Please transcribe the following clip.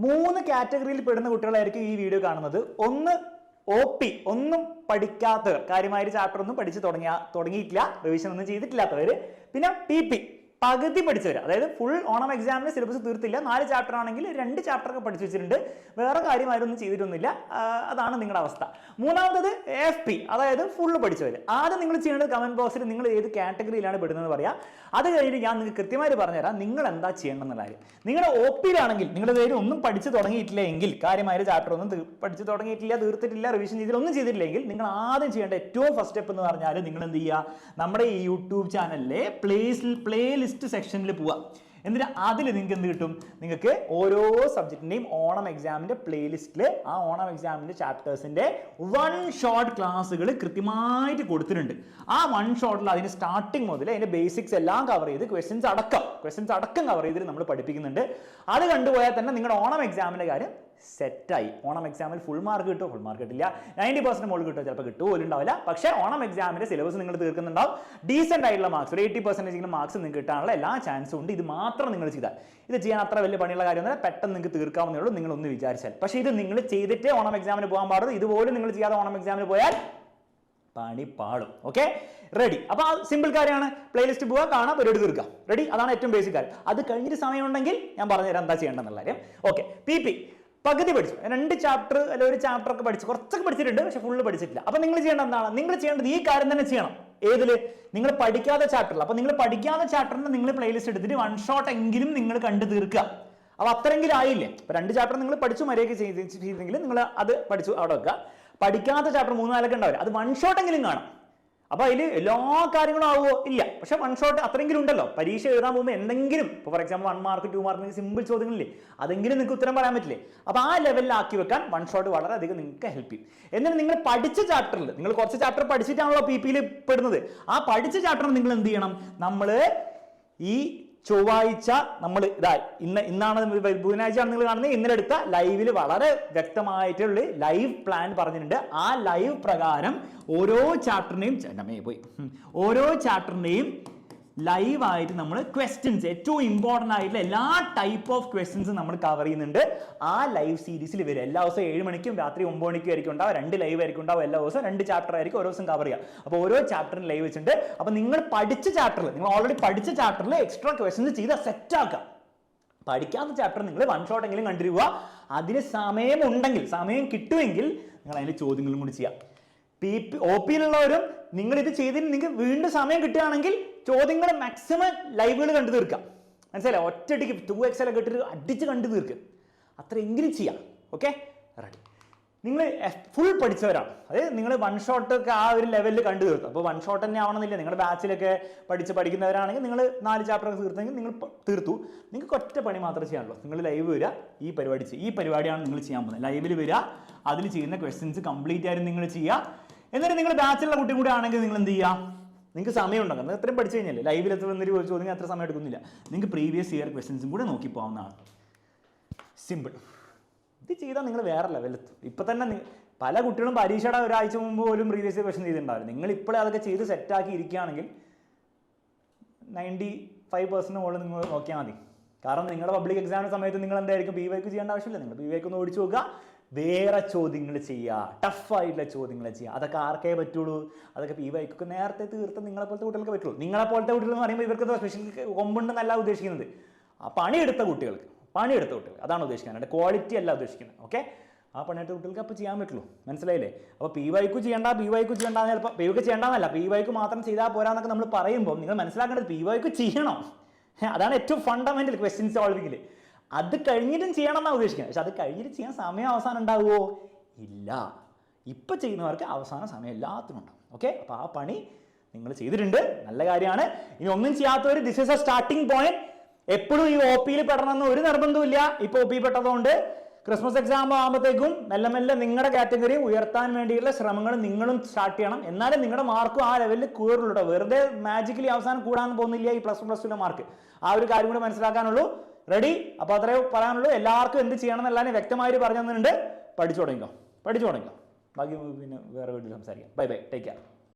3 കാറ്റഗറിയിൽ പെടുന്ന കുട്ടികളായിരിക്കും ഈ വീഡിയോ കാണുന്നത്. ഒന്ന് OP, ഒന്നും പഠിക്കാത്തവർ, കാര്യമായ ചാപ്റ്റർ ഒന്നും പഠിച്ചു തുടങ്ങിയിട്ടില്ല, റിവിഷൻ ഒന്നും ചെയ്തിട്ടില്ലാത്തവർ. പിന്നെ PP, പകുതി പഠിച്ചവർ, അതായത് ഫുൾ ഓണം എക്സാമിന് സിലബസ് തീർത്തില്ല, 4 ചാപ്റ്റർ ആണെങ്കിൽ 2 ചാപ്റ്റർ ഒക്കെ പഠിച്ചു വെച്ചിട്ടുണ്ട്, വേറെ കാര്യമായൊന്നും ചെയ്തിട്ടൊന്നുമില്ല. അതാണ് നിങ്ങളുടെ അവസ്ഥ. മൂന്നാമത്തത് FP, അതായത് ഫുള്ള് പഠിച്ചവർ. ആദ്യം നിങ്ങൾ ചെയ്യേണ്ടത് കമന്റ് ബോക്സിൽ നിങ്ങൾ ഏത് കാറ്റഗറിയിലാണ് പെടുന്നത് പറയാം. അത് കഴിഞ്ഞിട്ട് ഞാൻ നിങ്ങൾക്ക് കൃത്യമായിട്ട് പറഞ്ഞുതരാം നിങ്ങൾ എന്താ ചെയ്യേണ്ടതെന്നുള്ള കാര്യം. നിങ്ങളുടെ OP-യിലാണെങ്കിൽ നിങ്ങളുടെ പേര് ഒന്നും പഠിച്ചു തുടങ്ങിയിട്ടില്ല എങ്കിൽ, കാര്യമായ ചാപ്റ്റർ ഒന്നും പഠിച്ചു തുടങ്ങിയിട്ടില്ല, തീർത്തിട്ടില്ല, റിവിഷൻ ചെയ്തില്ല, ഒന്നും ചെയ്തിട്ടില്ലെങ്കിൽ നിങ്ങൾ ആദ്യം ചെയ്യേണ്ട ഏറ്റവും ഫസ്റ്റ് സ്റ്റെപ്പ് എന്ന് പറഞ്ഞാൽ നിങ്ങൾ എന്ത് ചെയ്യുക, നമ്മുടെ ഈ യൂട്യൂബ് ചാനലിലെ പ്ലേലിസ്റ്റ് സെക്ഷനിൽ പോവുക. എന്നിട്ട് അതിൽ നിങ്ങൾക്ക് എന്ത് കിട്ടും, നിങ്ങൾക്ക് ഓരോ സബ്ജക്റ്റിന്റെയും ഓണം എക്സാമിന്റെ പ്ലേലിസ്റ്റിൽ ആ ഓണം എക്സാമിന്റെ ചാപ്റ്റേഴ്സിന്റെ 1 ഷോട്ട് ക്ലാസ്സുകൾ കൃത്യമായിട്ട് കൊടുത്തിട്ടുണ്ട്. ആ 1 ഷോട്ടിൽ അതിന് സ്റ്റാർട്ടിങ് മുതൽ അതിന്റെ ബേസിക്സ് എല്ലാം കവർ ചെയ്ത് ക്വസ്റ്റ്യൻസ് അടക്കം കവർ ചെയ്തിട്ട് നമ്മൾ പഠിപ്പിക്കുന്നുണ്ട്. അത് കണ്ടുപോയാൽ തന്നെ നിങ്ങളുടെ ഓണം എക്സാമിന്റെ കാര്യം സെറ്റായി. ഓണം എക്സാമിൽ ഫുൾ മാർക്ക് കിട്ടുമോ? ഫുൾ മാർക്ക് കിട്ടില്ല, 90% മുകളിൽ കിട്ടുമോ? ചിലപ്പോൾ കിട്ടുമോ പോലും ഉണ്ടാവില്ല. പക്ഷേ ഓണം എക്സാമിന്റെ സിലബസ് നിങ്ങൾ തീർക്കുന്നുണ്ടാവും. ഡീസെന്റ് ആയിട്ടുള്ള മാർക്സ്, ഒരു 80% മാർക്സ് നിങ്ങൾക്ക് കിട്ടാനുള്ള എല്ലാ ചാൻസും ഉണ്ട്. ഇത് മാത്രം നിങ്ങൾ ചെയ്താൽ, ഇത് ചെയ്യാൻ അത്ര വലിയ പണിയുള്ള കാര്യമൊന്നുമില്ല, പെട്ടെന്ന് നിങ്ങൾക്ക് തീർക്കാവുന്നേ ഉള്ളൂ, നിങ്ങളൊന്ന് വിചാരിച്ചാൽ. പക്ഷേ ഇത് നിങ്ങൾ ചെയ്തിട്ടേ ഓണം എക്സാമിന് പോകാൻ പാടുള്ളൂ. ഇതുപോലും നിങ്ങൾ ചെയ്യാതെ ഓണം എക്സാമിന് പോയാൽ പണി പാടും. Okay, ready? അപ്പൊ സിമ്പിൾ കാര്യമാണ്, പ്ലേലിസ്റ്റ് പോവുക, കാണാം, പരിപാടി തീർക്കാം. റെഡി? അതാണ് ഏറ്റവും ബേസിക് കാര്യം. അത് കഴിഞ്ഞിട്ട് സമയമുണ്ടെങ്കിൽ ഞാൻ പറഞ്ഞുതരാം എന്താ ചെയ്യേണ്ടെന്നുള്ള കാര്യം. ഓക്കെ, PP പകുതി പഠിച്ചു, 2 ചാപ്റ്റർ അല്ലെ 1 ചാപ്റ്റർ ഒക്കെ പഠിച്ചു, കുറച്ചൊക്കെ പഠിച്ചിട്ടുണ്ട്, പക്ഷെ ഫുള്ള് പഠിച്ചിട്ടില്ല. അപ്പൊ നിങ്ങൾ ചെയ്യേണ്ടത് എന്താണ്? നിങ്ങൾ ചെയ്യേണ്ടത് ഈ കാര്യം തന്നെ ചെയ്യണം. ഏതില്? നിങ്ങൾ പഠിക്കാത്ത ചാപ്റ്ററിൽ. അപ്പൊ നിങ്ങൾ പഠിക്കാത്ത ചാപ്റ്ററിന് നിങ്ങൾ പ്ലേലിസ്റ്റ് എടുത്തിട്ട് 1 ഷോട്ട് എങ്കിലും നിങ്ങൾ കണ്ടു തീർക്കുക. അപ്പൊ അത്രയെങ്കിലും ആയില്ലേ? ഇപ്പൊ 2 ചാപ്റ്റർ നിങ്ങൾ പഠിച്ചു മര്യാദയ്ക്ക് ചെയ്തെങ്കിൽ നിങ്ങൾ അത് പഠിച്ചു അവിടെ വെക്കുക. പഠിക്കാത്ത ചാപ്റ്റർ 3-4 ഉണ്ടാവില്ല, അത് 1 ഷോട്ട് എങ്കിലും കാണാം. അപ്പൊ അതിൽ എല്ലാ കാര്യങ്ങളും ആവുമോ? ഇല്ല, പക്ഷെ 1 ഷോട്ട് അത്രയെങ്കിലും ഉണ്ടല്ലോ. പരീക്ഷ എഴുതാൻ പോകുമ്പോൾ എന്തെങ്കിലും, ഇപ്പോൾ for example 1 mark 2 mark simple ചോദ്യങ്ങളില്ലേ, അതെങ്കിലും നിങ്ങൾക്ക് ഉത്തരം പറയാൻ പറ്റില്ലേ? അപ്പൊ ആ ലെവലിലാക്കി വെക്കാൻ 1 ഷോട്ട് വളരെയധികം നിങ്ങൾക്ക് ഹെൽപ്പ് ചെയ്യും. എന്നിട്ട് നിങ്ങൾ പഠിച്ച ചാപ്റ്ററിൽ, നിങ്ങൾ കുറച്ച് ചാപ്റ്റർ പഠിച്ചിട്ടാണല്ലോ PP-യിൽ പെടുന്നത്, ആ പഠിച്ച ചാപ്റ്ററിൽ നിങ്ങൾ എന്ത് ചെയ്യണം? നമ്മൾ ഈ ചൊവ്വാഴ്ച നമ്മൾ ഇന്നാണ് ബുധനാഴ്ചയാണ് നിങ്ങൾ കാണുന്നത്, ഇന്നലെ എടുത്ത ലൈവിൽ വളരെ വ്യക്തമായിട്ടുള്ള ലൈവ് പ്ലാൻ പറഞ്ഞിട്ടുണ്ട്. ആ ലൈവ് പ്രകാരം ഓരോ ചാപ്റ്ററിന്റെയും ലൈവായിട്ട് നമ്മൾ ക്വസ്റ്റ്യൻസ്, ഏറ്റവും ഇമ്പോർട്ടൻ്റ് ആയിട്ടുള്ള എല്ലാ ടൈപ്പ് ഓഫ് ക്വസ്റ്റ്യൻസും നമ്മൾ കവർ ചെയ്യുന്നുണ്ട്. ആ ലൈവ് സീരീസിൽ വരും. എല്ലാ ദിവസവും 7 മണിക്കും രാത്രി 9 മണിക്കും ആയിരിക്കും ഉണ്ടാവുക. 2 ലൈവ് ആയിരിക്കും ഉണ്ടാവും. എല്ലാ ദിവസവും 2 ചാപ്റ്റർ ആയിരിക്കും ഓരോ ദിവസം കവർ ചെയ്യുക. അപ്പോൾ ഓരോ ചാപ്റ്ററിന് ലൈവ് വെച്ചിട്ടുണ്ട്. അപ്പോൾ നിങ്ങൾ പഠിച്ച ചാപ്റ്ററിൽ, നിങ്ങൾ ഓൾറെഡി പഠിച്ച ചാപ്റ്ററിൽ എക്സ്ട്രാ ക്വസ്റ്റ്യൻസ് ചെയ്ത് സെറ്റ് ആക്കുക. പഠിക്കാത്ത ചാപ്റ്റർ നിങ്ങൾ 1 ഷോട്ട് എങ്കിലും കണ്ടിരിക്കുക. അതിന് സമയമുണ്ടെങ്കിൽ, സമയം കിട്ടുമെങ്കിൽ നിങ്ങൾ അതിൻ്റെ ചോദ്യങ്ങളും കൂടി ചെയ്യാം. OP-യിലുള്ളവരും നിങ്ങൾ ഇത് ചെയ്തിട്ട് നിങ്ങൾക്ക് വീണ്ടും സമയം കിട്ടുകയാണെങ്കിൽ ചോദ്യങ്ങൾ മാക്സിമം ലൈവുകൾ കണ്ടു തീർക്കാം. മനസ്സിലായി? ഒറ്റയടിക്ക് 2x ഒക്കെ ഇട്ടിട്ട് അടിച്ച് കണ്ടു തീർക്കുക. അത്രയെങ്കിലും ചെയ്യാം. Okay, ready? നിങ്ങൾ ഫുൾ പഠിച്ചവരാണ്, അതായത് നിങ്ങൾ 1 ഷോട്ട് ഒക്കെ ആ ഒരു ലെവലിൽ കണ്ടു തീർക്കും. അപ്പോൾ 1 ഷോട്ട് തന്നെ ആവണമെന്നില്ല. നിങ്ങളുടെ ബാച്ചിലൊക്കെ പഠിക്കുന്നവരാണെങ്കിൽ നിങ്ങൾ 4 ചാപ്റ്റർ ഒക്കെ തീർത്തെങ്കിൽ നിങ്ങൾ തീർത്തു. നിങ്ങൾക്ക് ഒറ്റ പണി മാത്രമേ ചെയ്യാനുള്ളൂ. നിങ്ങൾ ലൈവ് വരിക, ഈ പരിപാടിയാണ് നിങ്ങൾ ചെയ്യാൻ പോകുന്നത്. ലൈവിൽ വരിക, അതിൽ ചെയ്യുന്ന ക്വസ്റ്റ്യൻസ് കംപ്ലീറ്റ് ആയിട്ട് നിങ്ങൾ ചെയ്യുക. എന്നിട്ട് നിങ്ങൾ ബാച്ചിലുള്ള കുട്ടി കൂടെ ആണെങ്കിൽ നിങ്ങൾ എന്ത് ചെയ്യുക? നിങ്ങൾക്ക് സമയം ഉണ്ടാകും, എത്രയും പഠിച്ചു കഴിഞ്ഞാൽ ലൈവിൽ എത്ര വന്നൊരു ചോദ്യം അത്ര സമയം എടുക്കുന്നില്ല. നിങ്ങൾക്ക് പ്രീവിയസ് ഇയർ ക്വസ്റ്റ്യൻസും കൂടെ നോക്കി പോകാവുന്നതാണ്. സിമ്പിൾ. ഇത് ചെയ്താൽ നിങ്ങൾ വേറെ ലെവലെത്തും. ഇപ്പം തന്നെ പല കുട്ടികളും പരീക്ഷയുടെ ഒരാഴ്ച മുമ്പ് പോലും പ്രീവിയസ് ഇയർ ക്വസ്റ്റ്യൻ ചെയ്തിട്ടുണ്ടാവില്ല. നിങ്ങൾ ഇപ്പോഴേ അതൊക്കെ ചെയ്ത് സെറ്റാക്കി ഇരിക്കുകയാണെങ്കിൽ 95% മുകളിൽ നിങ്ങൾ നോക്കിയാൽ മതി. കാരണം നിങ്ങളുടെ പബ്ലിക് എക്സാമിൻ്റെ സമയത്ത് നിങ്ങൾ എന്തായിരിക്കും PYQ ചെയ്യേണ്ട ആവശ്യമില്ല. നിങ്ങൾ PYQ ഒന്ന് ഓടിച്ചു നോക്കുക, വേറെ ചോദ്യങ്ങൾ ചെയ്യുക, ടഫായിട്ടുള്ള ചോദ്യങ്ങൾ ചെയ്യുക. അതൊക്കെ ആർക്കേ പറ്റുള്ളൂ? അതൊക്കെ PYQ നേരത്തെ തീർത്ത് നിങ്ങളെപ്പോലത്തെ കുട്ടികൾക്ക് പറ്റുള്ളൂ. നിങ്ങളെപ്പോലത്തെ കുട്ടികൾ എന്ന് പറയുമ്പോൾ ഇവർക്ക് സ്പെഷ്യൽ കൊമ്പുണ്ടെന്നല്ല ഉദ്ദേശിക്കുന്നത്, ആ പണിയെടുത്ത കുട്ടികൾക്ക് അതാണ് ഉദ്ദേശിക്കുന്നത്, ക്വാളിറ്റി അല്ല ഉദ്ദേശിക്കുന്നത്. ഓക്കെ, ആ പണിയെടുത്ത കുട്ടികൾക്ക് അപ്പോൾ ചെയ്യാൻ പറ്റുള്ളൂ. മനസ്സിലായില്ലേ? അപ്പോൾ PYQ ചെയ്യേണ്ട ചിലപ്പോൾ PYQ ചെയ്യേണ്ടെന്നല്ല, PYQ മാത്രം ചെയ്താൽ പോരാന്നൊക്കെ നമ്മൾ പറയുമ്പോൾ നിങ്ങൾ മനസ്സിലാക്കേണ്ടത് PYQ ചെയ്യണം. അതാണ് ഏറ്റവും ഫണ്ടമെന്റൽ ക്വസ്റ്റ്യൻ സോൾവിങ്ങിൽ. അത് കഴിഞ്ഞിട്ടും ചെയ്യണം എന്നാണ് ഉദ്ദേശിക്കുന്നത്. പക്ഷെ അത് കഴിഞ്ഞിട്ട് ചെയ്യാൻ സമയം അവസാനം ഉണ്ടാവുമോ? ഇല്ല. ഇപ്പം ചെയ്യുന്നവർക്ക് അവസാന സമയം എല്ലാത്തിനും ഉണ്ടാവും. ഓക്കെ, അപ്പോൾ ആ പണി നിങ്ങൾ ചെയ്തിട്ടുണ്ട്, നല്ല കാര്യമാണ്. ഇനി ഒന്നും ചെയ്യാത്തവർ this is A starting point. എപ്പോഴും ഈ OP-യിൽ പെടണമെന്ന് ഒരു നിർബന്ധമില്ല. ഇപ്പോൾ OP പെട്ടതുകൊണ്ട് ക്രിസ്മസ് എക്സാം ആകുമ്പോഴത്തേക്കും മെല്ലെ മെല്ലെ നിങ്ങളുടെ കാറ്റഗറി ഉയർത്താൻ വേണ്ടിയുള്ള ശ്രമങ്ങൾ നിങ്ങളും സ്റ്റാർട്ട് ചെയ്യണം. എന്നാലും നിങ്ങളുടെ മാർക്കും ആ ലെവലിൽ കയറുള്ളൂ. വെറുതെ മാജിക്കലി അവസാനം കൂടാൻ പോകുന്നില്ല ഈ +1+2 മാർക്ക്. ആ ഒരു കാര്യം കൂടെ മനസ്സിലാക്കാനുള്ളൂ. റെഡി? അപ്പോൾ അത്രേ പറയാനുള്ളൂ. എല്ലാവർക്കും എന്ത് ചെയ്യണം എന്നെല്ലാം വ്യക്തമായിട്ട് പറഞ്ഞു തന്നിട്ടുണ്ട്. പഠിച്ചു തുടങ്ങിക്കോ. ബാക്കി പിന്നെ വേറെ വീട്ടിൽ സംസാരിക്കാം. Bye, take care.